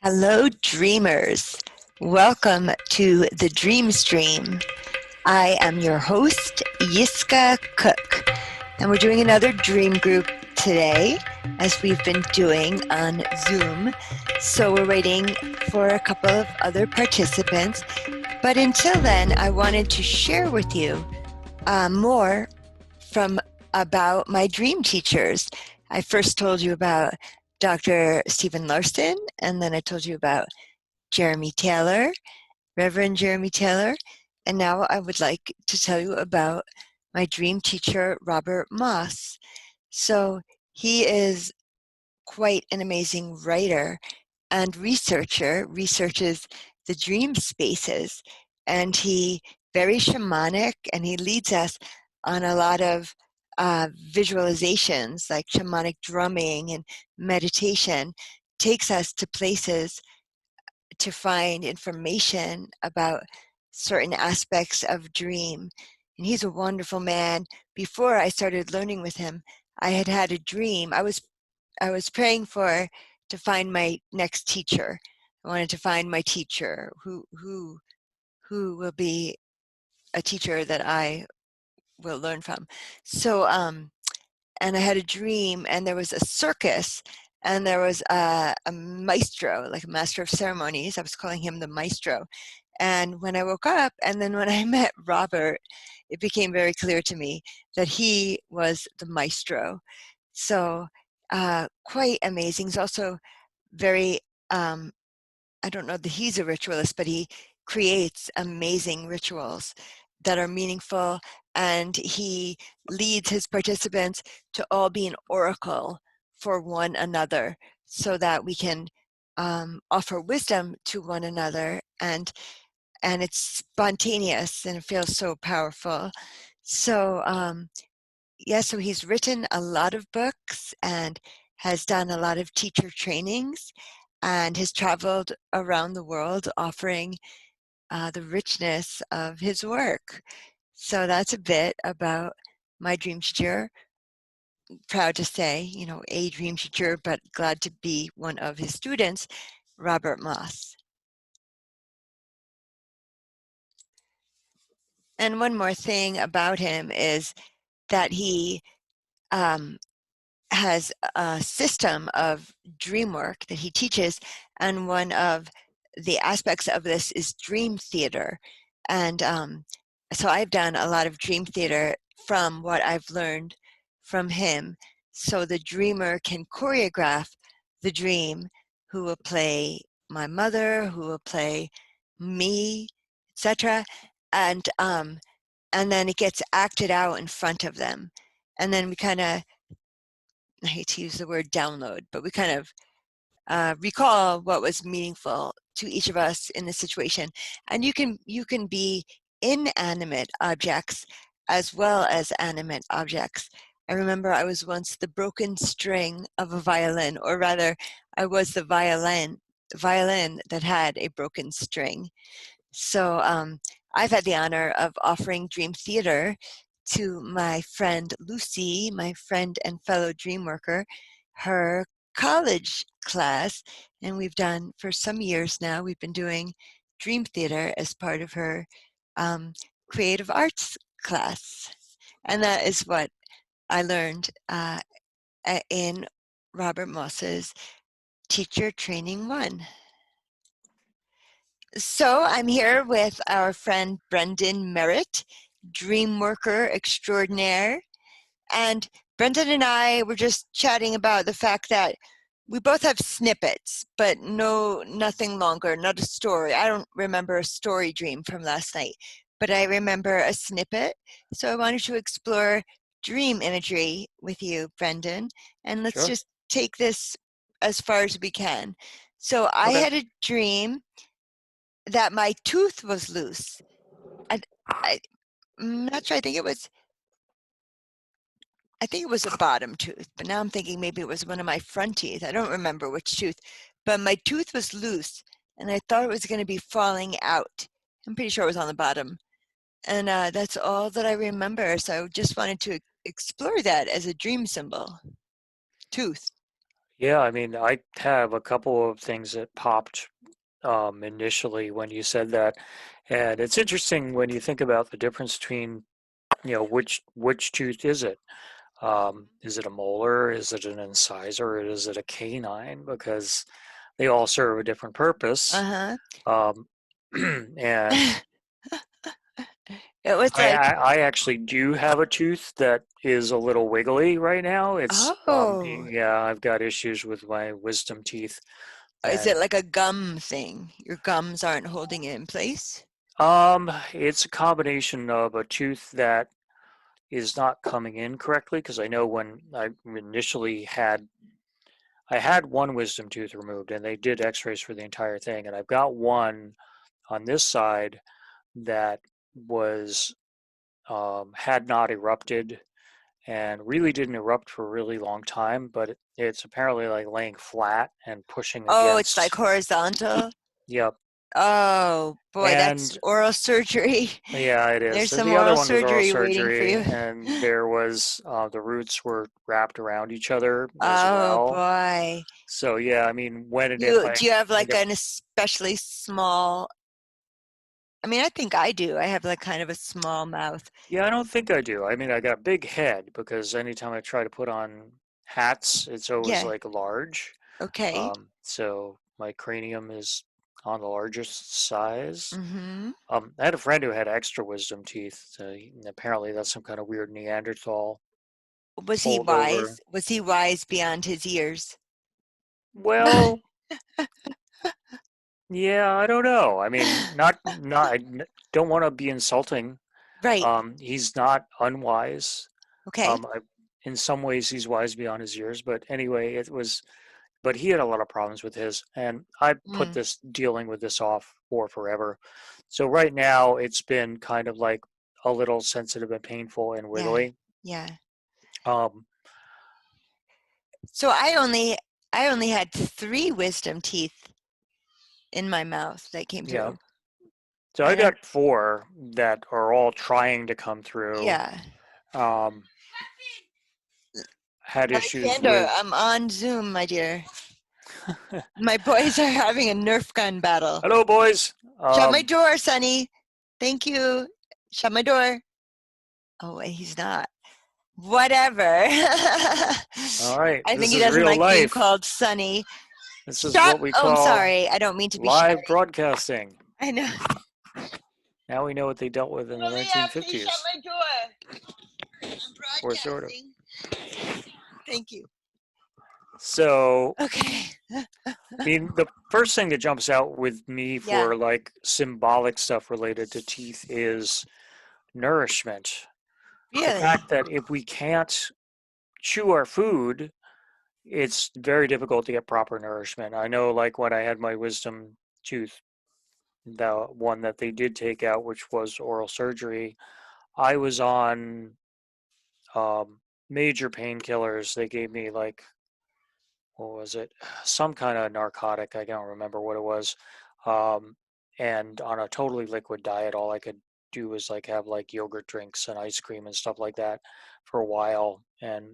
Hello, dreamers. Welcome to the Dream Stream. I am your host, Yiskah Koock, and we're doing another dream group today, as we've been doing on Zoom. So we're waiting for a couple of other participants. But until then, I wanted to share with you more about my dream teachers. I first told you about Dr. Stephen Larson, and then I told you about Jeremy Taylor, Reverend Jeremy Taylor, and now I would like to tell you about my dream teacher, Robert Moss. So he is quite an amazing writer and researcher, researches the dream spaces, and he very shamanic, and he leads us on a lot of visualizations like shamanic drumming and meditation, takes us to places to find information about certain aspects of dream. And he's a wonderful man. Before I started learning with him, I had a dream. I was praying to find my next teacher. I wanted to find my teacher who will be a teacher that I will learn from. So and I had a dream, and there was a circus, and there was a maestro, like a master of ceremonies. I was calling him the maestro. And when I woke up, and then when I met Robert, it became very clear to me that he was the maestro. So quite amazing. He's also very, I don't know that he's a ritualist, but he creates amazing rituals that are meaningful, and he leads his participants to all be an oracle for one another so that we can offer wisdom to one another, and it's spontaneous and it feels so powerful. So yeah, so he's written a lot of books and has done a lot of teacher trainings and has traveled around the world offering the richness of his work. So that's a bit about my dream teacher. Proud to say, a dream teacher, but glad to be one of his students, Robert Moss. And one more thing about him is that he has a system of dream work that he teaches, and one of the aspects of this is dream theater. And so I've done a lot of dream theater from what I've learned from him. So the dreamer can choreograph the dream, who will play my mother, who will play me, etc. And then it gets acted out in front of them. And then we kind of, I hate to use the word download, but we kind of recall what was meaningful to each of us in the situation. And you can be inanimate objects as well as animate objects. I remember I was once the broken string of a violin, or rather, I was the violin that had a broken string. So I've had the honor of offering dream theater to my friend Lucy, my friend and fellow dream worker, her college class, and we've done for some years now, we've been doing dream theater as part of her creative arts class. And that is what I learned in Robert Moss's Teacher Training 1. So I'm here with our friend Brendan Merritt, dream worker extraordinaire. And Brendan and I were just chatting about the fact that we both have snippets, but nothing longer, not a story. I don't remember a story dream from last night, but I remember a snippet. So I wanted to explore dream imagery with you, Brendan, and let's Sure. just take this as far as we can. So I Okay. had a dream that my tooth was loose. I'm not sure. I think it was a bottom tooth, but now I'm thinking maybe it was one of my front teeth. I don't remember which tooth, but my tooth was loose, and I thought it was going to be falling out. I'm pretty sure it was on the bottom, and that's all that I remember. So I just wanted to explore that as a dream symbol. Tooth. Yeah, I mean, I have a couple of things that popped initially when you said that, and it's interesting when you think about the difference between, which tooth is it? Is it a molar? Is it an incisor? Or is it a canine? Because they all serve a different purpose. Uh-huh. Um, and It was I, like, I I actually do have a tooth that is a little wiggly right now. oh, Yeah, I've got issues with my wisdom teeth, is it and like a gum thing? Your gums aren't holding it in place? it's a combination of a tooth that is not coming in correctly because I know when I had one wisdom tooth removed and they did x-rays for the entire thing, and I've got one on this side that was had not erupted and really didn't erupt for a really long time, but it's apparently like laying flat and pushing Oh, it's like against. horizontal? Yep. Oh, boy, that's And oral surgery. yeah, it is. There's So some the other oral one was oral surgery waiting for surgery, you. and there was the roots were wrapped around each other as Oh, well. boy. So yeah, I mean, when and if You I do you have end like up, an especially small, I mean, I think I do. I have like kind of a small mouth. yeah, I don't think I do. I mean, I got a big head because anytime I try to put on hats, it's always Yeah. like large. Okay. So my cranium is on the largest size. Mm-hmm. I had a friend who had extra wisdom teeth. Apparently, that's some kind of weird Neanderthal Was he holdover. wise? Was he wise beyond his years? Well, yeah, I don't know. I mean, don't want to be insulting. Right. He's not unwise. Okay. Um, I, in some ways, he's wise beyond his years. But anyway, but he had a lot of problems with his, and I put Mm. this dealing with this off for forever. So right now, it's been kind of like a little sensitive and painful and Yeah. wiggly. Yeah. Um, So I only had three wisdom teeth in my mouth that came yeah. through. So I And got four that are all trying to come through. yeah. Um, had issues Alexander, with. I'm on Zoom, my dear. My boys are having a Nerf gun battle. Hello, boys. Shut my door, Sonny. Thank you. Shut my door. Oh, wait, he's not. Whatever. All right, I think this he is doesn't real like being life. called Sonny. This is Shut. what we Oh, I'm call sorry. I don't mean to be live shouty. broadcasting. I know. Now we know what they dealt with in the Malia, please shut 1950s, my door. I'm or sort of. broadcasting. Thank you. So, Okay. I mean, the first thing that jumps out with me Yeah. for like symbolic stuff related to teeth is nourishment. The Really? fact that if we can't chew our food, it's very difficult to get proper nourishment. I know, like when I had my wisdom tooth, the one that they did take out, which was oral surgery, I was on major painkillers. They gave me like, what was it? Some kind of narcotic. I don't remember what it was. Um, and on a totally liquid diet, all I could do was like have like yogurt drinks and ice cream and stuff like that for a while. And,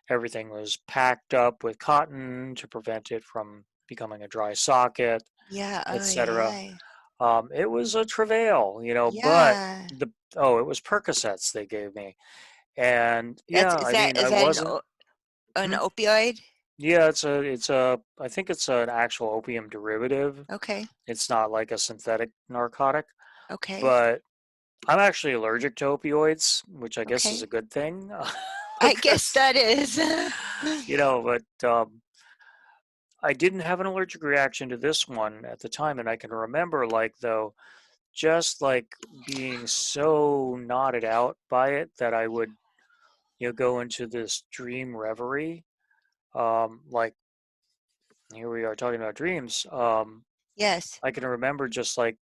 everything was packed up with cotton to prevent it from becoming a dry socket, Yeah. Oh, etc. yeah. It was a travail, but Yeah. it was Percocets they gave me. And That's yeah, is I that mean, is I that wasn't. an Hmm? opioid? Yeah, I think it's an actual opium derivative. Okay. It's not like a synthetic narcotic, Okay. but I'm actually allergic to opioids, which I guess is Okay. a good thing, I guess because, that is. but I didn't have an allergic reaction to this one at the time, and I can remember, like, though, just like being so knotted out by it that I would, go into this dream reverie. Like here we are talking about dreams. Yes. I can remember just like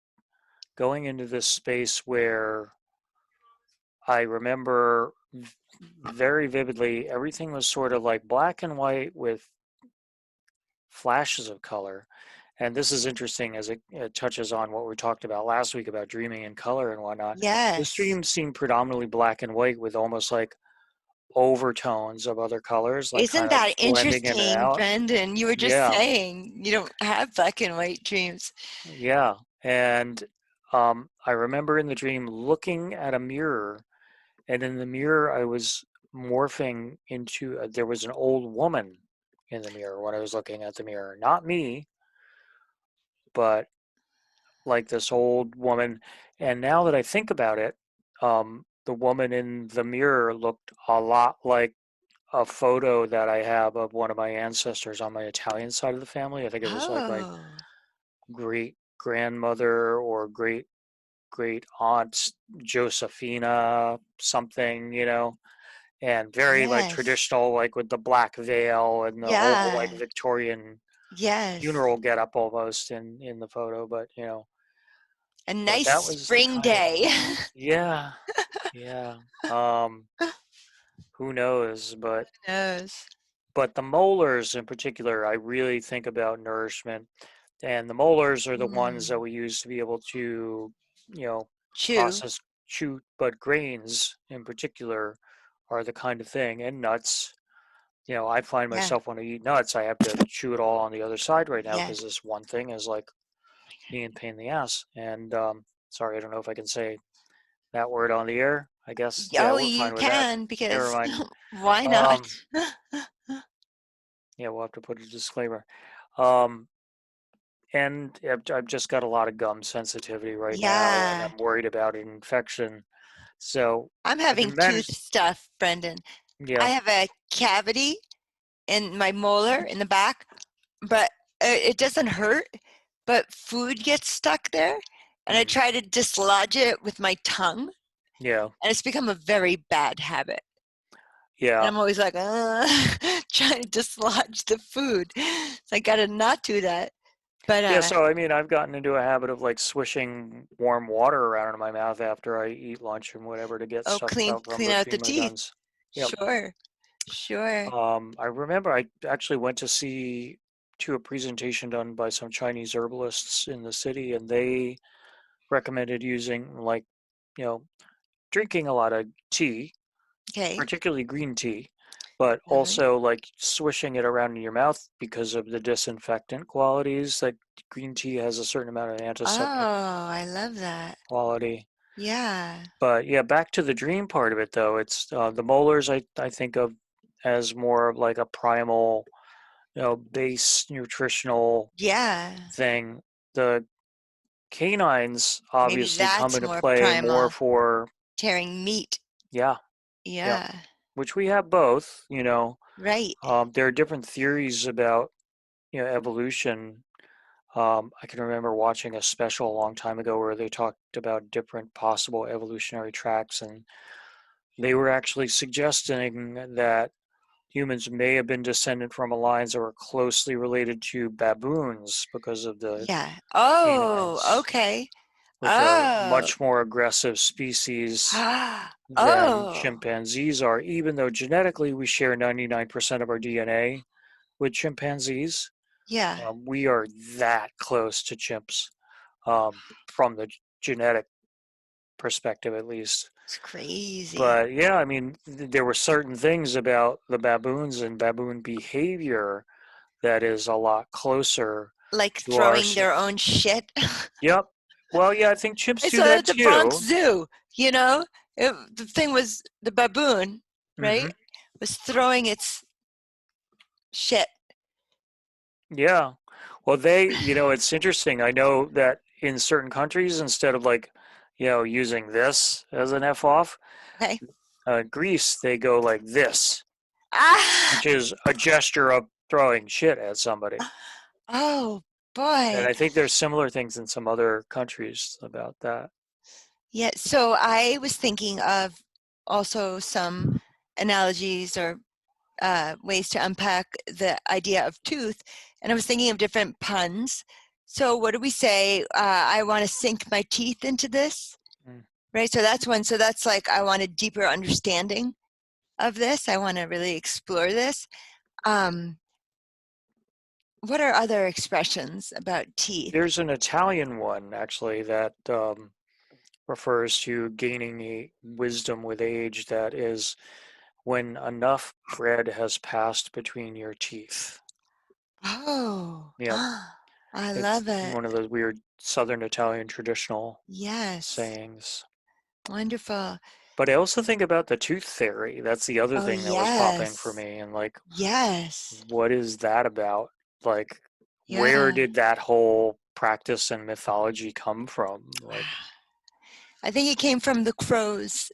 going into this space where I remember very vividly everything was sort of like black and white with flashes of color. And this is interesting as it touches on what we talked about last week about dreaming in color and whatnot. This Yes. dream seemed predominantly black and white with almost like overtones of other colors, like Isn't kind of that blending in and interesting, out. Brendan? You were just Yeah, saying you don't have black and white dreams. yeah. And I remember in the dream looking at a mirror, and in the mirror I was morphing into, there was an old woman in the mirror when I was looking at the mirror. Not me, but like this old woman. And now that I think about it, the woman in the mirror looked a lot like a photo that I have of one of my ancestors on my Italian side of the family. I think it was like my Oh, great grandmother or great aunt Josephina something, and very like yes. traditional, like with the black veil and the whole like Yeah. Victorian Yes. funeral get up almost in the photo. But A but nice that was the spring kind of, day. yeah, yeah. Um, who knows? Who knows? But the molars in particular, I really think about nourishment. And the molars are the ones that Mm. we use to be able to, you know, Chew. process, chew, but grains in particular are the kind of thing, and nuts. I find Yeah. myself when I eat nuts, I have to chew it all on the other side right now Yeah. because this one thing is like being a pain in the ass. And sorry, I don't know if I can say that word on the air. I guess, yeah, Oh, we're you fine with that. can Never because mind. why not? Um, yeah, we'll have to put a disclaimer. Um, and I've just got a lot of gum sensitivity right now, and Yeah. I'm worried about an infection. So I'm I've having been tooth managed. stuff, Brendan. I Yeah. have a cavity in my molar in the back, but it doesn't hurt, but food gets stuck there. And I Mm, try to dislodge it with my tongue, yeah. and it's become a very bad habit. And Yeah. I'm always like, trying to dislodge the food. So I gotta not do that. But Yeah. So I mean, I've gotten into a habit of like swishing warm water around in my mouth after I eat lunch and whatever to get oh, stuff clean out from clean out the between my teeth. gums. Yep. Sure, sure. I remember I actually went to a presentation done by some Chinese herbalists in the city, and they recommended using like, you know, drinking a lot of tea, Okay. particularly green tea, but All right. also like swishing it around in your mouth because of the disinfectant qualities. Like green tea has a certain amount of Oh, antiseptic I love that. quality. Yeah. But yeah, back to the dream part of it though. It's the molars I think of as more of like a primal, base nutritional Yeah. thing. The canines Maybe obviously come that's into more play more primal. for, Tearing meat. yeah, yeah, Yeah. which we have both. Right. There are different theories about, evolution. I can remember watching a special a long time ago where they talked about different possible evolutionary tracks, and they were actually suggesting that humans may have been descended from a lines that were closely related to baboons because of the Yeah. Oh, canines, okay. which are Oh. much more aggressive species than Oh. chimpanzees are, even though genetically we share 99% of our DNA with chimpanzees. Yeah. We are that close to chimps, from the genetic perspective, at least. It's crazy. But yeah, I mean, there were certain things about the baboons and baboon behavior that is a lot closer Like to our. throwing their own shit. Yep. Well, yeah, I think chimps I do saw that that at the Bronx too. Zoo, you know? The thing was the baboon, right? Hmm. Was throwing its shit. Yeah. Well, it's interesting. I know that in certain countries, instead of like, using this as an F off, Okay. Greece, they go like this, Ah! which is a gesture of throwing shit at somebody. Oh, And boy. I think there's similar things in some other countries about that. Yeah, so I was thinking of also some analogies or ways to unpack the idea of tooth, and I was thinking of different puns. So, what do we say? I want to sink my teeth into this, Mm. right? So that's one. So that's like I want a deeper understanding of this. I want to really explore this. Um, what are other expressions about teeth? There's an Italian one actually that refers to gaining a wisdom with age that is when enough bread has passed between your teeth. Oh, Yeah, I it's love it. one of those weird Southern Italian traditional Yes, sayings. wonderful. But I also think about the tooth fairy. That's the other Oh, thing that was popping for yes, me. And like, yes, what is that about? Like, where yeah. did that whole practice and mythology come from? Like, I think it came from the crows.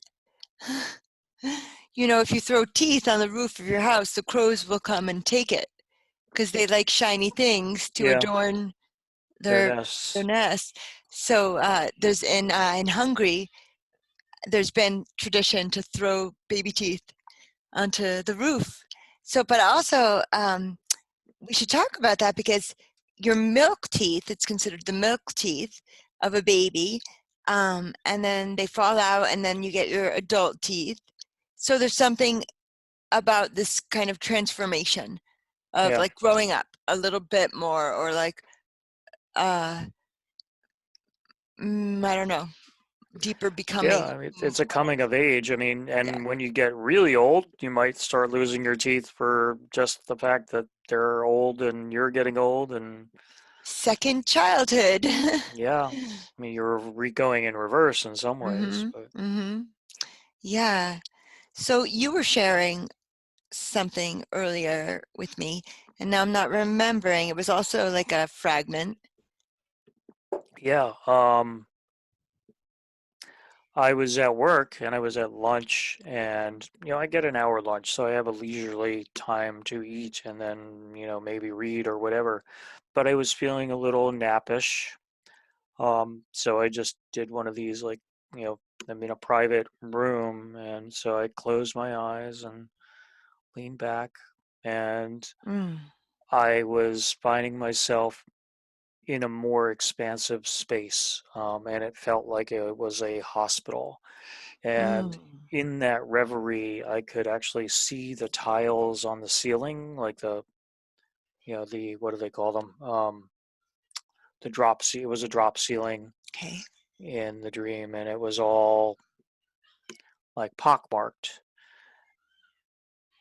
You know, if you throw teeth on the roof of your house, the crows will come and take it because they like shiny things to yeah, adorn their their nests. nest. So there's in Hungary, there's been tradition to throw baby teeth onto the roof. So, but also we should talk about that because your milk teeth, it's considered the milk teeth of a baby, and then they fall out, and then you get your adult teeth. So there's something about this kind of transformation of Yeah, like growing up a little bit more, or like uh, I don't know, deeper yeah. becoming. I mean, it's a coming of age. I mean, Yeah, and when you get really old, you might start losing your teeth for just the fact that they're old and you're getting old. And second childhood. yeah, I mean, you're going in reverse in some ways. Mhm. But Mhm. Yeah. So you were sharing something earlier with me, and now I'm not remembering. It was also like a fragment. yeah, I was at work and I was at lunch, and I get an hour lunch, so I have a leisurely time to eat and then maybe read or whatever. But I was feeling a little nappish, so I just did one of these, like, you know I'm in a private room, and so I closed my eyes and leaned back, and Mm. I was finding myself in a more expansive space, and it felt like it was a hospital. And Mm. in that reverie, I could actually see the tiles on the ceiling, like the what do they call them? The drop it was a drop ceiling Okay. in the dream, and it was all like pockmarked.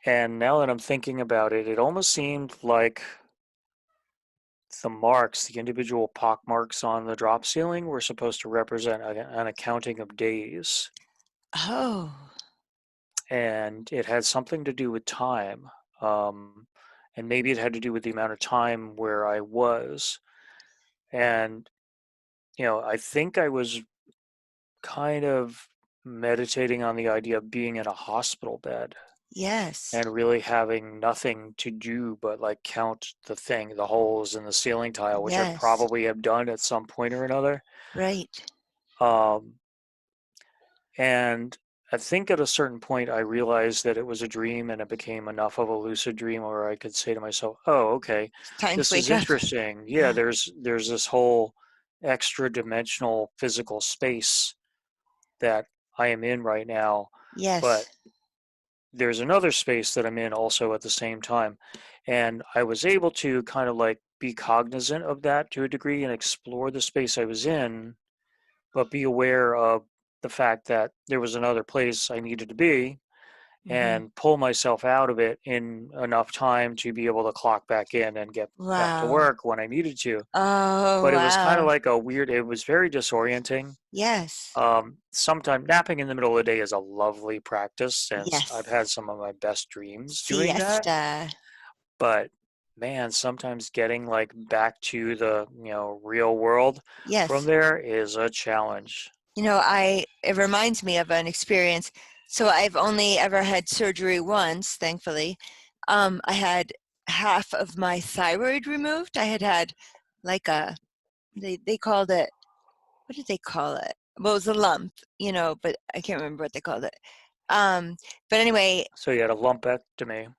And now that I'm thinking about it, it almost seemed like the individual pockmarks on the drop ceiling, were supposed to represent an accounting of days. Oh, And it had something to do with time. Um, and maybe it had to do with the amount of time where I was. And, I think I was kind of meditating on the idea of being in a hospital bed yes. and really having nothing to do but like count the holes in the ceiling tile, which I Yes. probably have done at some point or another. Right. Um, And I think at a certain point, I realized that it was a dream, and it became enough of a lucid dream where I could say to myself, "Oh, okay, It's time to this is wake up. interesting. Yeah, there's this whole extra dimensional physical space that I am in right now, but Yes. there's another space that I'm in also at the same time." And I was able to kind of like be cognizant of that to a degree and explore the space I was in, but be aware of the fact that there was another place I needed to be, Hmm. and pull myself out of it in enough time to be able to clock back in and get back to Wow. work when I needed to. Oh, But it was kind of wow. like it was very disorienting. Yes. Sometimes napping in the middle of the day is a lovely practice, and I've Yes. had some of my best dreams doing that. Siesta. But man, sometimes getting like back to the real world from Yes. there is a challenge. It reminds me of an experience. So I've only ever had surgery once, thankfully. I had half of my thyroid removed. I had like they called it, what did they call it? Well, it was a lump, but I can't remember what they called it. Um, but anyway, So you had a lumpectomy.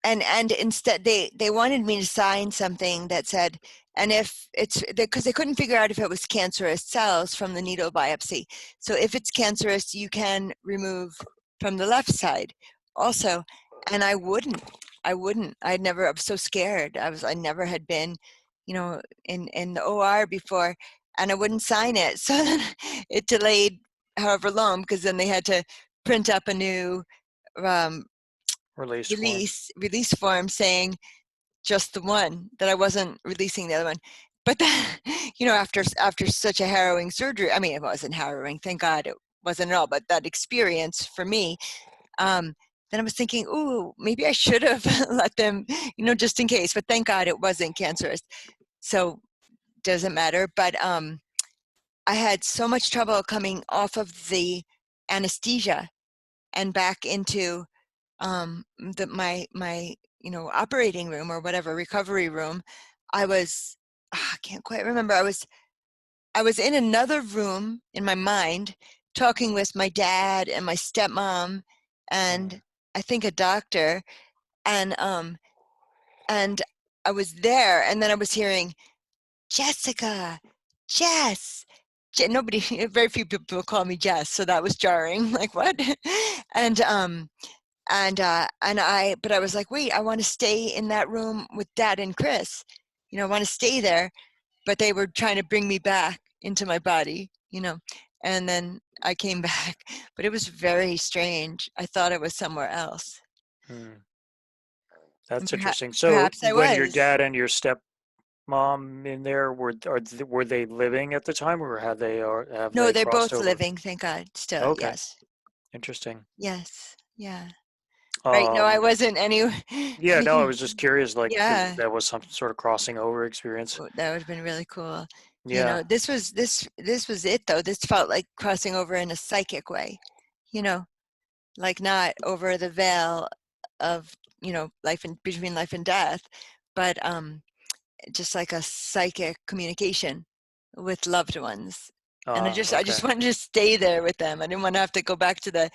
and instead they wanted me to sign something that said, and if it's because they couldn't figure out if it was cancerous cells from the needle biopsy, so if it's cancerous you can remove from the left side also. And I was so scared. I never had been in the OR before, and I wouldn't sign it. So then it delayed however long, because then they had to print up a new Release form. release form saying just the one, that I wasn't releasing the other one. But then, after such a harrowing surgery, I mean, it wasn't harrowing, thank God it wasn't at all, but that experience for me, then I was thinking, ooh, maybe I should have let them, just in case, but thank God it wasn't cancerous. So doesn't matter. But I had so much trouble coming off of the anesthesia and back into my operating room or whatever, recovery room. I can't quite remember. I was in another room in my mind talking with my dad and my stepmom and I think a doctor, and I was there, and then I was hearing Jessica, Jess. Nobody, very few people call me Jess, so that was jarring. Like, what? and but I was like, wait, I want to stay in that room with Dad and Chris. I want to stay there, but they were trying to bring me back into my body, and then I came back, but it was very strange. I thought it was somewhere else. Hmm. And That's perhaps, interesting. So perhaps I when your was. dad and your stepmom in there were they living at the time, or have No, they they're crossed both over? living, thank God, still. Okay, Yes. interesting. Yes. Yeah. Right. No, I Um, wasn't yeah, no, I was just curious, like, if Yeah. that was some sort of crossing over experience. That would have been really cool. Yeah, This was it though. This felt like crossing over in a psychic way, you know, like not over the veil of, life and between life and death, but just like a psychic communication with loved ones. And I okay. just wanted to stay there with them. I didn't want to have to go back to the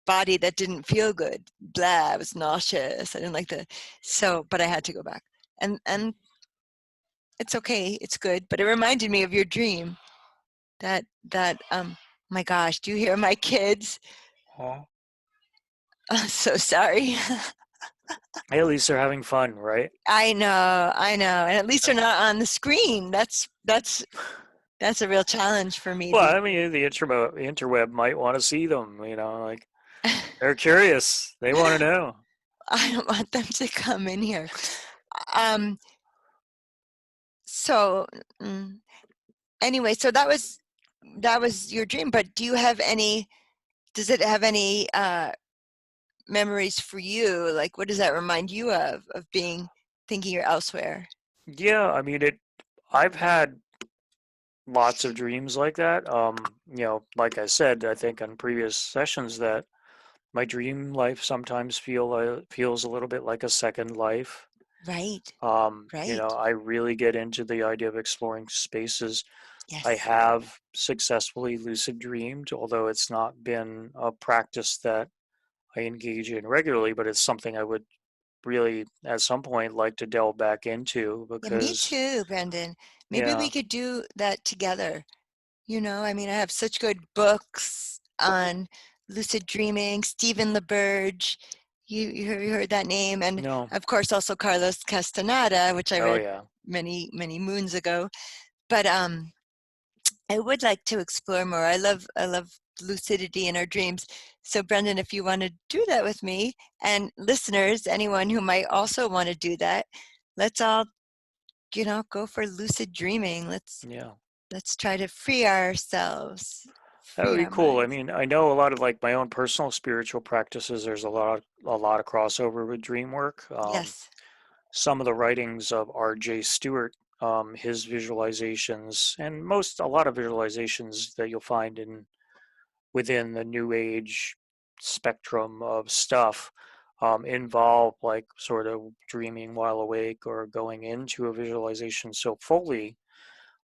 body that didn't feel good. Blah, I was nauseous. I didn't like but I had to go back. And it's okay. It's good. But it reminded me of your dream that my gosh, do you hear my kids? Huh? So sorry. Hey, at least they're having fun, right? I know. And at least Uh, they're not on the screen. That's a real challenge for me Well, these I mean, the interweb might want to see them, like they're curious. They want to know. I don't want them to come in here. Um, so mm, anyway, so that was your dream, but does it have any memories for you? Like, what does that remind you of thinking you're elsewhere? Yeah, I mean, I've had lots of dreams like that. Like I said, I think on previous sessions that my dream life sometimes feels a little bit like a second life. Right, right. I really get into the idea of exploring spaces. I Yes. have successfully lucid dreamed, although it's not been a practice that I engage in regularly, but it's something I would really at some point like to delve back into Yeah, me because, too, Brendan. Maybe we yeah, could do that together. I mean, I have such good books on lucid dreaming, Stephen LaBerge. You heard that name, and no, of course also Carlos Castaneda, which I oh read yeah, many many moons ago. But I would like to explore more. I love lucidity in our dreams. So Brendan, if you want to do that with me, and listeners, anyone who might also want to do that, let's all go for lucid dreaming. yeah. Let's try to free ourselves, That would free be our cool. I minds. mean, I know a lot of like my own personal spiritual practices. There's a lot of crossover with dream work. Yes. Some of the writings of R.J. Stewart, his visualizations, and a lot of visualizations that you'll find within the New Age spectrum of stuff involve like sort of dreaming while awake or going into a visualization so fully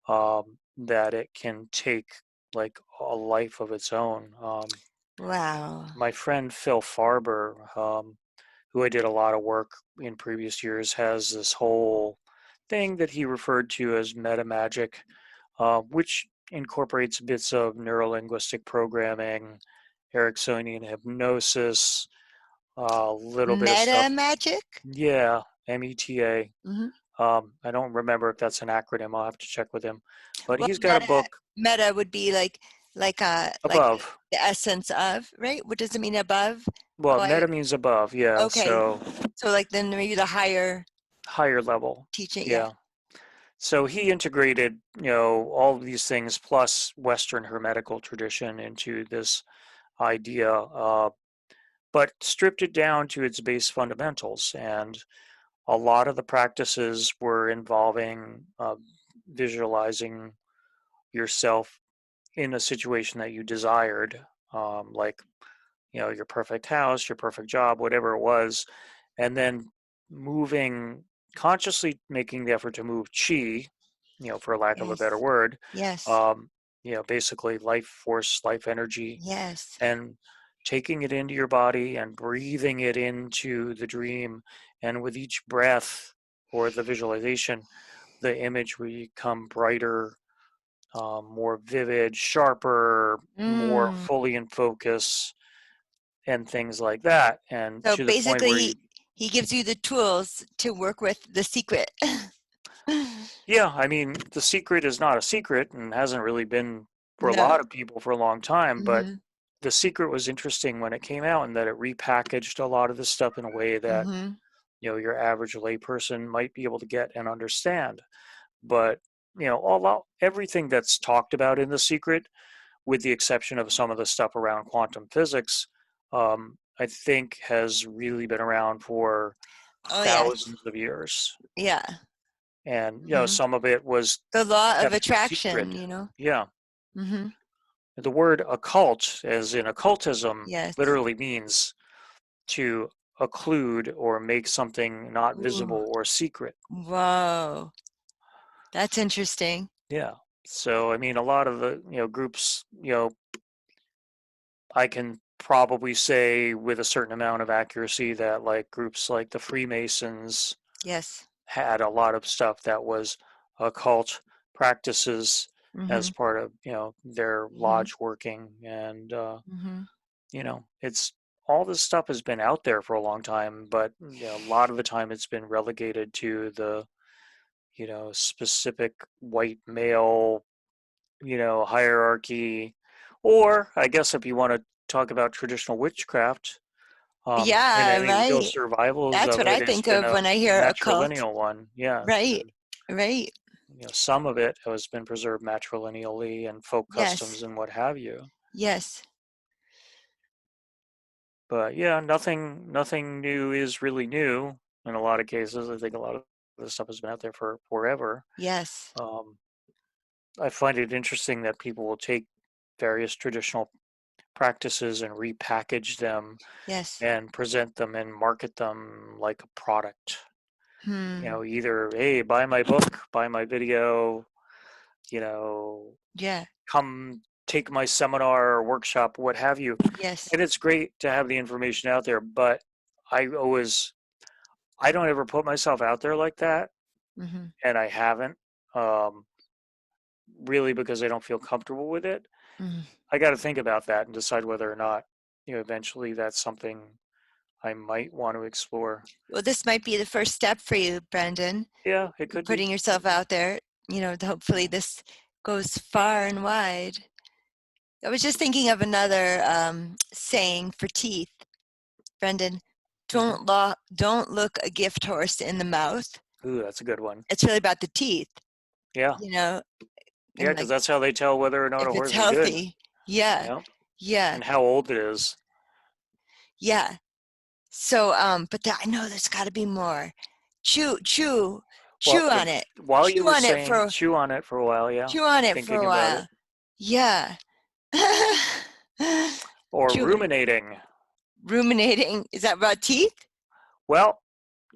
that it can take like a life of its own. Wow. My friend Phil Farber, who I did a lot of work in previous years, has this whole thing that he referred to as meta magic, which incorporates bits of neurolinguistic programming, Ericksonian hypnosis, a little bit of Meta stuff. magic? Yeah, META. Hmm. I don't remember if that's an acronym. I'll have to check with him. But Well, he's got a book. meta would be like like above. the essence of, right? What does it mean above? Well, Oh, meta means above, yeah. okay. So So like then maybe the higher higher level, teaching, yeah. yeah. So he integrated, all of these things plus Western Hermetical tradition into this idea, but stripped it down to its base fundamentals. And a lot of the practices were involving visualizing yourself in a situation that you desired, like your perfect house, your perfect job, whatever it was, and then moving consciously, making the effort to move chi, for lack of a better Yes. word, Yes. um, basically life force, life energy, Yes. and taking it into your body and breathing it into the dream. And with each breath or the visualization, the image will become brighter, more vivid, sharper, more Mm. fully in focus, and things like that. And So to the point where basically, you, he gives you the tools to work with the secret. yeah, I mean, the secret is not a secret and hasn't really been for a No. lot of people for a long time, but Mm-hmm. the secret was interesting when it came out and that it repackaged a lot of this stuff in a way that, Mm-hmm. your average layperson might be able to get and understand. But, all everything that's talked about in the secret, with the exception of some of the stuff around quantum physics, I think has really been around for Oh yes. thousands of years. Yeah. And, Mm-hmm. some of it was The law of kept attraction, secret. Yeah. Mm-hmm. The word occult, as in occultism, Yes. literally means to occlude or make something not Ooh. visible or secret. Whoa. That's interesting. Yeah. So, I mean, a lot of the, groups, I can probably say with a certain amount of accuracy that like groups like the Freemasons Yes. had a lot of stuff that was occult practices Mm-hmm. as part of, their Mm-hmm. lodge working. And, Mm-hmm. it's all this stuff has been out there for a long time, but a lot of the time it's been relegated to the, specific white male, hierarchy. Or I guess if you want to talk about traditional witchcraft, and Yeah, any real right. survivals That's of what it, I it's think been of a when I hear occult. matrilineal one. Yeah. Right. And, Right. some of it has been preserved matrilineally and folk Yes. customs and what have you. Yes. But yeah, nothing new is really new in a lot of cases. I think a lot of this stuff has been out there for forever. Yes. Um, I find it interesting that people will take various traditional practices and repackage them Yes. and present them and market them like a product. Hmm. Either, hey, buy my book, buy my video, you know, Yeah. come take my seminar or workshop, what have you. Yes. And it's great to have the information out there, but I always, I don't ever put myself out there like that, Mm-hmm. and I haven't, um, really because I don't feel comfortable with it. Mm-hmm. I got to think about that and decide whether or not, eventually that's something I might want to explore. Well, this might be the first step for you, Brandon. Yeah, it could be. Putting yourself out there. Hopefully this goes far and wide. I was just thinking of another saying for teeth, Brendan. Hmm. Don't look a gift horse in the mouth. Ooh, that's a good one. It's really about the teeth, Yeah, you know, yeah, and because like that's how they tell whether or not if a it's horse is good. healthy. Yeah, Yeah, yeah, and how old it is. yeah. So, I know there's got to be more. Chew, chew, Well, chew on it. while you Chew were on it saying for chew on it for a while, yeah, chew on it for thinking a about it, while. Yeah. or Chewing, ruminating. ruminating. Is that about teeth? Well,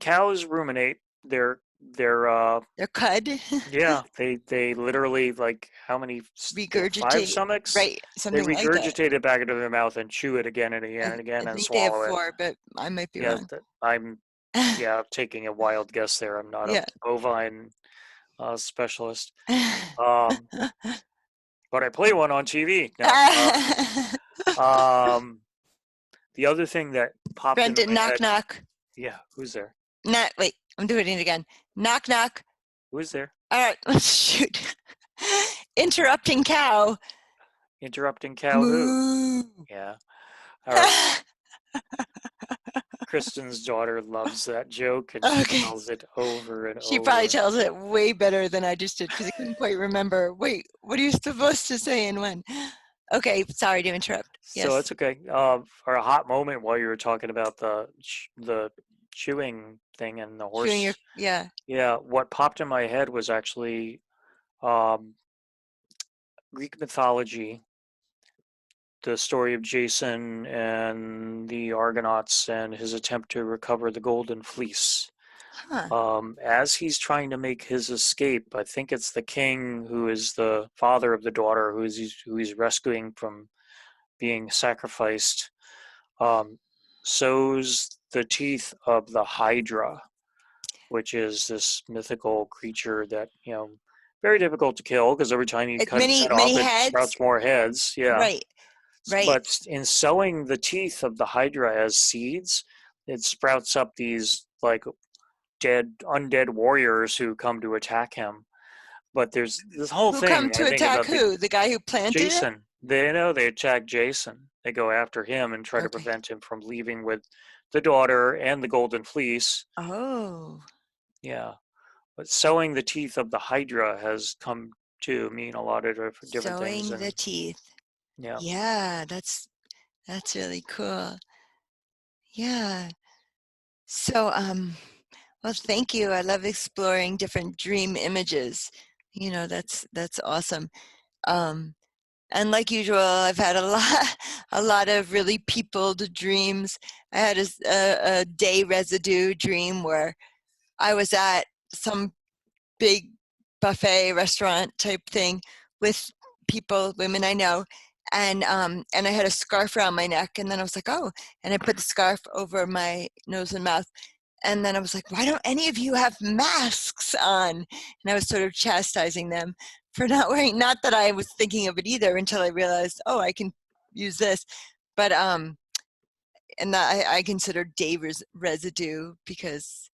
cows ruminate. They're They're cud. yeah, they literally like how many they have five Regurgitate. stomachs. Right, They something like that. regurgitate it back into their mouth and chew it again and I, again and I again and think they have swallow it. four, but I might be Yeah, wrong. I'm taking a wild guess there. I'm not a Yeah. bovine specialist, um, but I play one on TV. No. Um, the other thing that popped into Brendan, my knock, head. knock. Yeah, who's there? Not, wait, I'm doing it again. Knock, knock. Who's there? All right, let's shoot. Interrupting cow. Interrupting cow who? Moo. Yeah. Our Kristen's daughter loves that joke, and she Okay. tells it over and She probably over. tells it way better than I just did because I couldn't quite remember. Wait, what are you supposed to say and when? Okay, sorry to interrupt. So Yes, it's okay. For a hot moment while you were talking about the chewing thing and the chewing your, horse, yeah. yeah, what popped in my head was actually um, Greek mythology, the story of Jason and the Argonauts and his attempt to recover the Golden Fleece. Huh. As he's trying to make his escape, I think it's the king who is the father of the daughter who he's rescuing from being sacrificed, um, sows the teeth of the Hydra, which is this mythical creature that, very difficult to kill because every time you It, cut its many head off, many it heads. sprouts more heads. Yeah. Right, right. But in sowing the teeth of the Hydra as seeds, it sprouts up these like undead warriors who come to attack him. But there's this whole Who come thing, I to think, attack about the who? The guy who planted it? Jason. They know they attack Jason. They go after him and try to Okay. prevent him from leaving with the daughter and the golden fleece. Oh, Yeah. But sowing the teeth of the Hydra has come to mean a lot of different things. sewing the And teeth. yeah. Yeah, that's really cool. Yeah. So, well, thank you. I love exploring different dream images. That's awesome. Um, and like usual, I've had a lot, a lot of really peopled dreams. I had a day residue dream where I was at some big buffet restaurant type thing with people, women I know, and I had a scarf around my neck, and then I was like, oh, and I put the scarf over my nose and mouth, and then I was like, why don't any of you have masks on? And I was sort of chastising them for not wearing. Not that I was thinking of it either until I realized, oh, I can use this, but and that I consider day residue because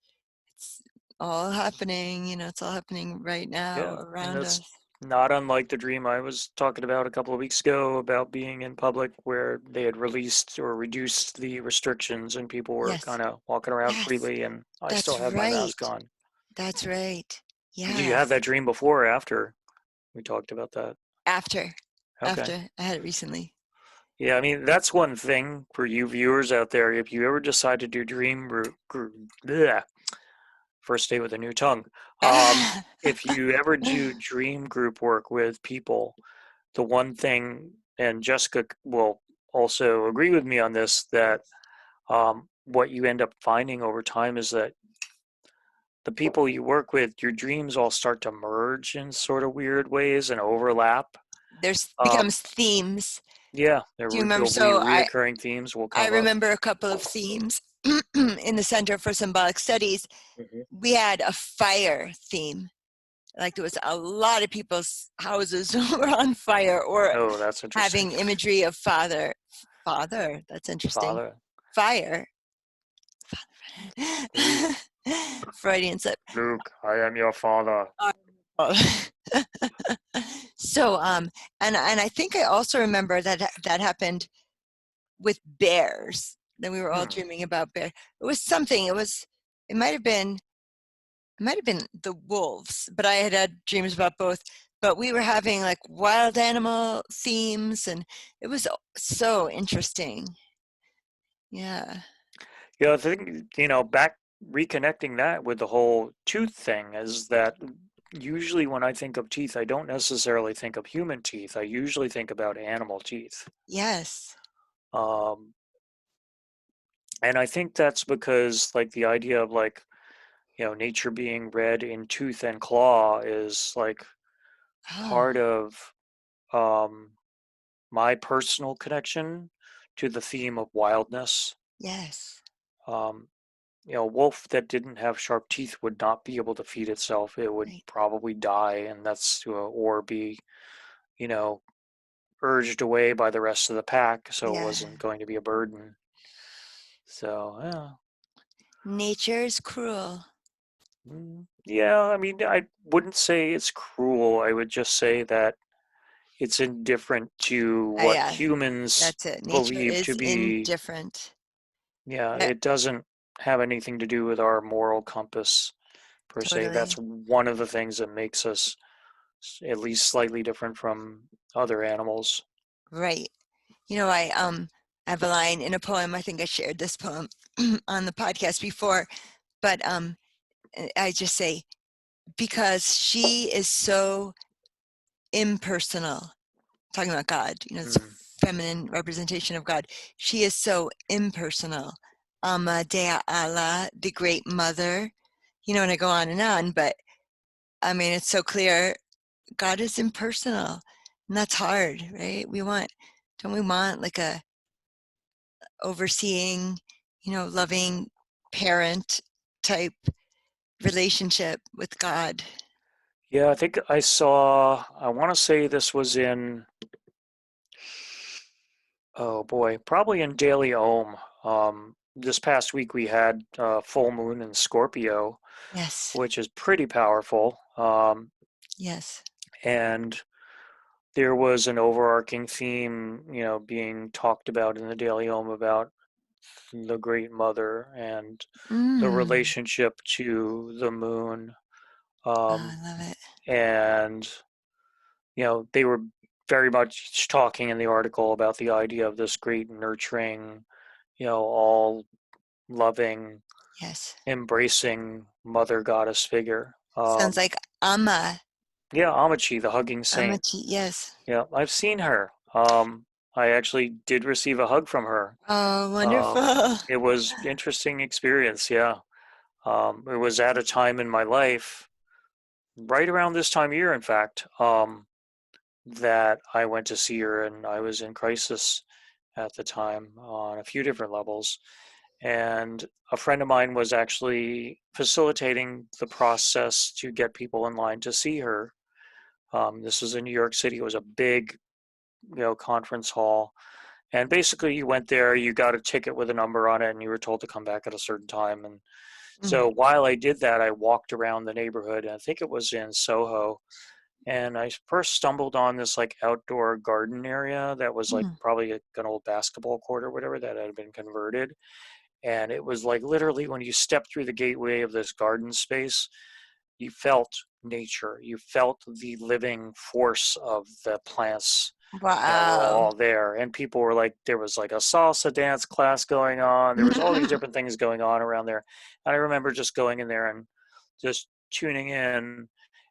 it's all happening, it's all happening right now Yeah. And around that's us. not unlike the dream I was talking about a couple of weeks ago about being in public where they had released or reduced the restrictions and people were Yes, kind of walking around yes, freely, and I still that's have my mask right. on. That's right. Did you Yeah. have that dream before or after we talked about that? After, Okay. after I had it recently. Yeah, I mean, that's one thing for you viewers out there. If you ever decide to do bleh, first day with a new tongue, if you ever do dream group work with people, the one thing, and Jessica will also agree with me on this, that what you end up finding over time is that the people you work with, your dreams all start to merge in sort of weird ways and overlap. There's Um, becomes themes. yeah, Do you remember? there'll be So reoccurring themes will I come up. remember a couple of themes in the Center for Symbolic Studies. Hmm. We had a fire theme. Like there was a lot of people's houses were on fire or Oh, that's interesting. having imagery of father. That's interesting. Father, Fire. Luke, Freudian slip. Luke, I am your father. So and I think I also remember that happened with bears. Then we were all Hmm. dreaming about bear. It was something. It might have been the wolves, but I had dreams about both. But we were having like wild animal themes, and it was so interesting. Yeah. Yeah, I think, back reconnecting that with the whole tooth thing is that usually when I think of teeth, I don't necessarily think of human teeth. I usually think about animal teeth. Yes. Um, and I think that's because like the idea of like, nature being red in tooth and claw is like Oh, part of um, my personal connection to the theme of wildness. yes. Um, a wolf that didn't have sharp teeth would not be able to feed itself. It would Right. probably die, and that's or be, you know, urged away by the rest of the pack, so it Yeah. wasn't going to be a burden. So, yeah. Nature's cruel. Yeah, I mean, I wouldn't say it's cruel. I would just say that it's indifferent to what Yeah, humans that's it. Nature believe to is be. indifferent. Yeah, Yeah, it doesn't have anything to do with our moral compass per se. That's totally. one of the things that makes us at least slightly different from other animals. Right. You know, I have a line in a poem. I think I shared this poem on the podcast before, but I just say, because she is so impersonal, talking about God, you know, this Mm. feminine representation of God. She is so impersonal. Ama Dea Allah, the great mother, you know, and I go on, but I mean, it's so clear God is impersonal, and that's hard, right? Don't we want like a overseeing, you know, loving parent type relationship with God? Yeah, I think I want to say this was in, oh boy, probably in Daily Ohm. This past week we had full moon in Scorpio, Yes, which is pretty powerful. yes. And there was an overarching theme, being talked about in the Daily Ohm about the Great Mother and the Mm. relationship to the moon. Oh, Um, I love it. and they were very much talking in the article about the idea of this great nurturing, all loving, Yes. embracing mother goddess figure. Sounds like Amma. Yeah, Amachi, the hugging saint. Amachi, yes. Yeah, I've seen her. I actually did receive a hug from her. Oh, Um, wonderful. it was interesting experience. Yeah. It was at a time in my life, right around this time of year, in fact, that I went to see her, and I was in crisis at the time on a few different levels. And a friend of mine was actually facilitating the process to get people in line to see her. This was in New York City. It was a big, conference hall. And basically, you went there, you got a ticket with a number on it, and you were told to come back at a certain time. And Mm, so while I did that, I walked around the neighborhood, and I think it was in Soho. And I first stumbled on this like outdoor garden area that was like mm. probably an old basketball court or whatever that had been converted. And it was like literally when you step through the gateway of this garden space, you felt nature. You felt the living force of the plants that were Wow. all there. And people were like, there was like a salsa dance class going on. There was all these different things going on around there. And I remember just going in there and just tuning in.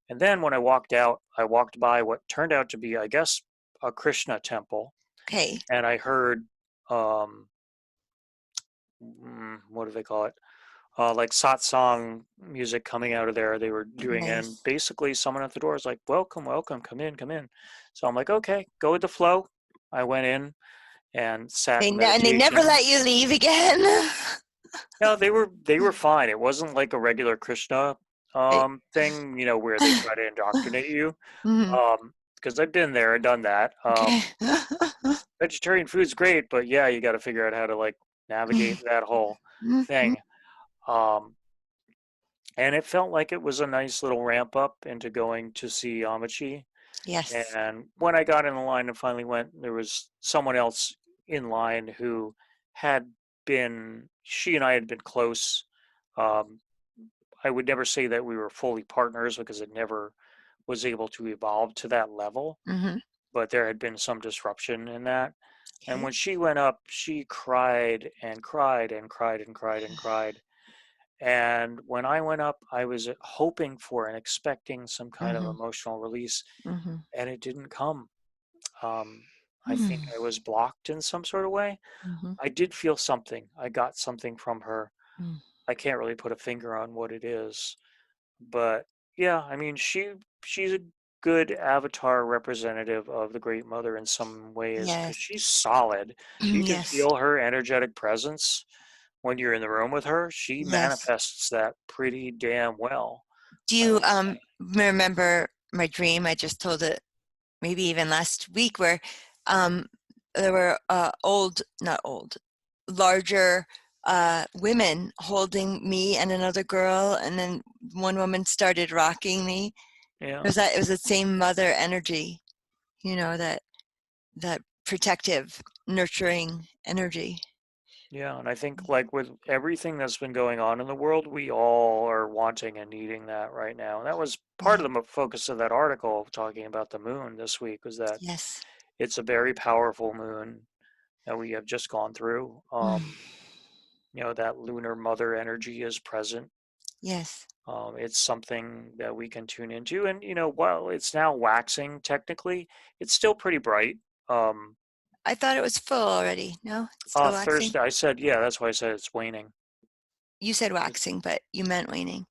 And then when I walked out, I walked by what turned out to be, I guess, a Krishna temple. Okay, And I heard, um, what do they call it? Like satsang music coming out of there. They were doing, and nice. basically someone at the door was like, "Welcome, welcome, come in, come in." So I'm like, "Okay, go with the flow." I went in and sat in And they never meditation. let you leave again. No, they were fine. It wasn't like a regular Krishna Right. thing, where they try to indoctrinate you. Mhm. Because I've been there and done that. Okay. Vegetarian food's great, but yeah, you got to figure out how to like navigate that whole thing. Um, and it felt like it was a nice little ramp up into going to see Amachi. Yes. And when I got in the line and finally went, there was someone else in line who had she and I had been close. Um, I would never say that we were fully partners because it never was able to evolve to that level, Hmm. but there had been some disruption in that. And Okay. when she went up, she cried and cried and cried and cried and cried. And when I went up, I was hoping for and expecting some kind of Hmm. emotional release, Hmm. and it didn't come. Um, I think Hmm. I was blocked in some sort of way. Hmm. I did feel something. I got something from her. I can't really put a finger on what it is, but yeah, I mean, she's a good avatar representative of the Great Mother in some ways because Yes. she's solid. You can Yes. feel her energetic presence when you're in the room with her. She Yes. manifests that pretty damn well, Do I you would say. remember my dream? I just told it maybe even last week, where um there were not old, larger women holding me and another girl, and then one woman started rocking me. Yeah. It was the same mother energy. that protective, nurturing energy. Yeah, and I think like with everything that's been going on in the world, we all are wanting and needing that right now. And that was part Yeah. of the focus of that article talking about the moon this week, was that Yes. it's a very powerful moon that we have just gone through. Mm. That lunar mother energy is present. Yes. It's something that we can tune into. And, while it's now waxing technically, it's still pretty bright. Um, I thought it was full already. No, it's still waxing. Thursday, I said, yeah, that's why I said it's waning. You said waxing, but you meant waning.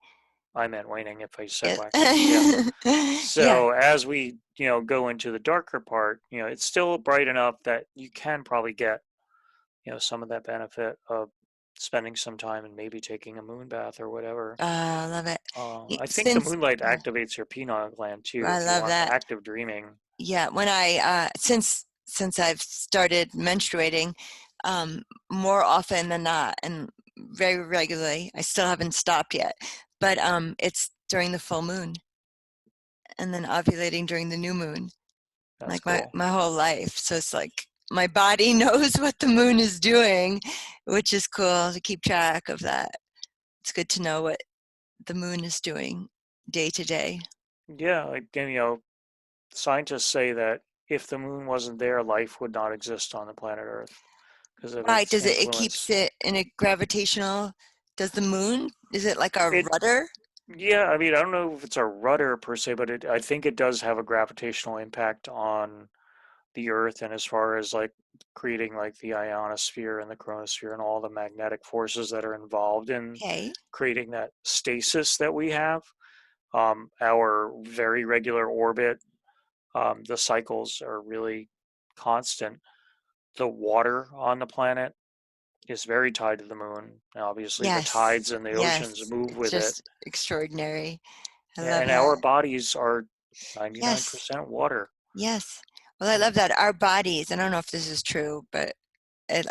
I meant waning if I said Yes. waxing. Yeah. Yeah. So as we, go into the darker part, it's still bright enough that you can probably get, some of that benefit of spending some time and maybe taking a moon bath or whatever. I love it. I think the Since moonlight activates your pineal gland too I if you love want that. active dreaming. Yeah, when I since I've started menstruating, um, more often than not, and very regularly, I still haven't stopped yet, but it's during the full moon, and then ovulating during the new moon, That's like my cool. my whole life. So it's like my body knows what the moon is doing, which is cool to keep track of that. It's good to know what the moon is doing day to day. Yeah, like, scientists say that if the moon wasn't there, life would not exist on the planet Earth because of Right, its does it keeps influence. it in a gravitational, does the moon, is it like a It rudder? Yeah, I mean, I don't know if it's a rudder per se, but I think it does have a gravitational impact on the Earth, and as far as like creating like the ionosphere and the chronosphere and all the magnetic forces that are involved in Okay. creating that stasis that we have. Our very regular orbit, the cycles are really constant. The water on the planet is very tied to the moon. Obviously, the Yes. tides and the oceans Yes. move It's with it. just extraordinary. I Yeah, love and our that. bodies are Yes. 99% water. Yes. Well, I And love that our bodies, I don't know if this is true, but it,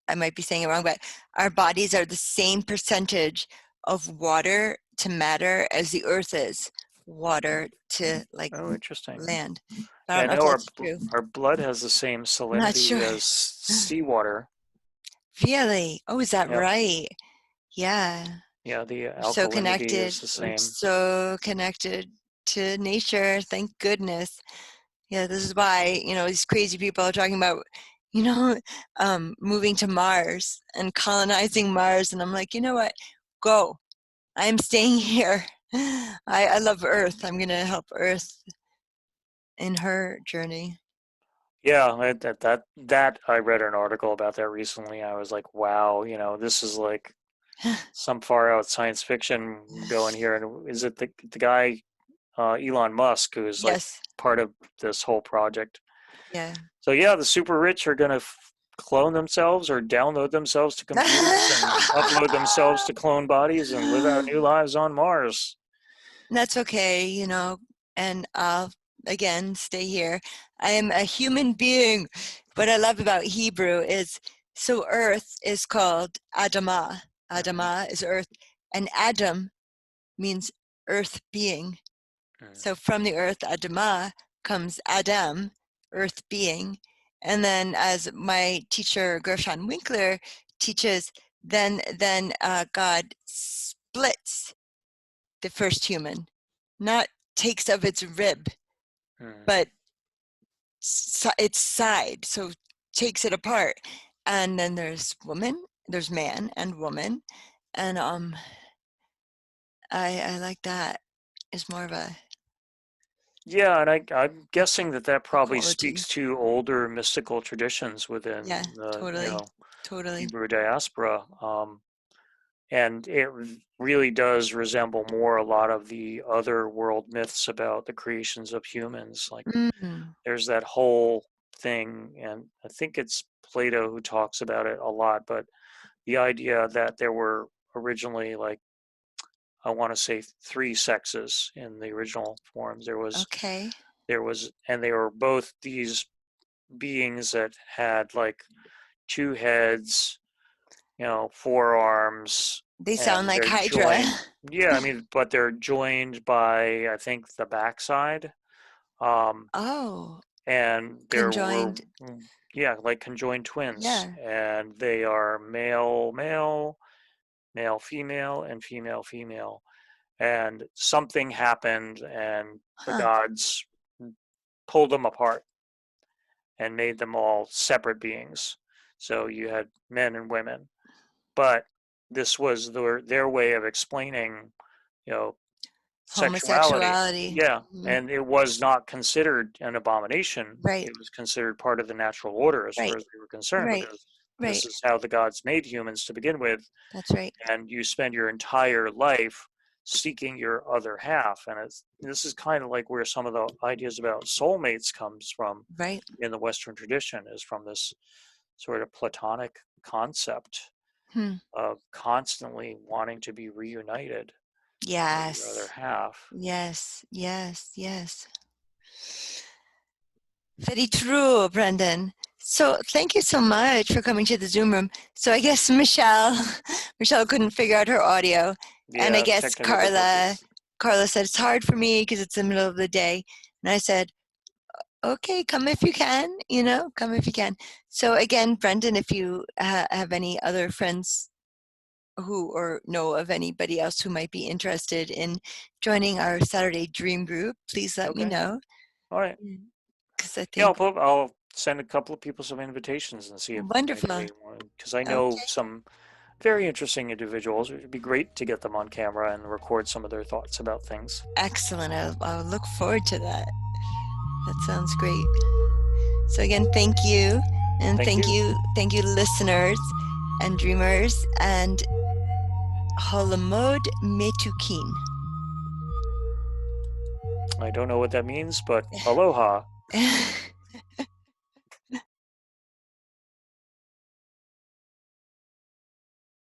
I might be saying it wrong, but our bodies are the same percentage of water to matter as the earth is water to like oh, interesting. land. But I Yeah, don't I know if know that's true. our blood has the same I'm not salinity sure. as seawater. Really? Oh, is that Yep. right? Yeah. Yeah, the We're so alkalinity connected. is the We're same. so connected to nature. Thank goodness. Yeah, this is why, these crazy people are talking about, you know, moving to Mars and colonizing Mars. And I'm like, you know what? Go. I'm staying here. I love Earth. I'm going to help Earth in her journey. Yeah, that I read an article about that recently. I was like, wow, this is like some far out science fiction going here. And is it the guy Elon Musk who's like Yes. part of this whole project? Yeah. So yeah, the super rich are gonna clone themselves or download themselves to computers and upload themselves to clone bodies and live out new lives on Mars. That's okay, and I'll again stay here. I am a human being. What I love about Hebrew is so earth is called Adamah. Mm-hmm. Adamah is earth, and Adam means earth being. So from the earth, Adamah, comes Adam, earth being. And then as my teacher Gershon Winkler teaches, then God splits the first human, not takes of its rib, Mm-hmm. but its side, so takes it apart. And then there's man and woman, and I like that. It's more of a Yeah, and I'm guessing that probably equality. speaks to older mystical traditions Yeah, within the totally, totally. Hebrew diaspora. And it really does resemble more a lot of the other world myths about the creations of humans. Like Mm, there's that whole thing, and I think it's Plato who talks about it a lot, but the idea that there were originally, like, I want to say three sexes in the original forms. okay. And they were both these beings that had like two heads, four arms, They sound and like they're Hydra. joined. Yeah, I mean, but they're joined by, I think, the backside. Um, Oh, and there were, Conjoined. yeah, like conjoined twins, Yeah. and they are male, male, male, female, and female, female. And something happened, and the Huh. gods pulled them apart and made them all separate beings. So you had men and women, but this was their way of explaining, you know, sexuality. Homosexuality. Yeah, Mhm. and it was not considered an abomination. Right. It was considered part of the natural order as far Right. as we were concerned, Right. because Right. this is how the gods made humans to begin with, That's right. and you spend your entire life seeking your other half. And this is kind of like where some of the ideas about soulmates comes from Right. in the Western tradition, is from this sort of Platonic concept Hmm. of constantly wanting to be reunited with your other Yes. half. Yes. Yes. Yes. Very true, Brendan. So thank you so much for coming to the Zoom room. So I guess Michelle couldn't figure out her audio, and I Yeah, guess technical difficulties. Carla said it's hard for me because it's the middle of the day, and I said, okay, come if you can, come if you can. So again, Brendan, if you have any other friends who or know of anybody else who might be interested in joining our Saturday Dream Group, please let me Okay. know. All right. Because I Yeah, think I'll send a couple of people some invitations and see if wonderful. anybody want, because I know Okay, some very interesting individuals. It would be great to get them on camera and record some of their thoughts about things. excellent. I'll look forward to that. That sounds great. So again, thank you, and Thank you. thank you, listeners and dreamers, and Holomod Metukin. I don't know what that means, but aloha.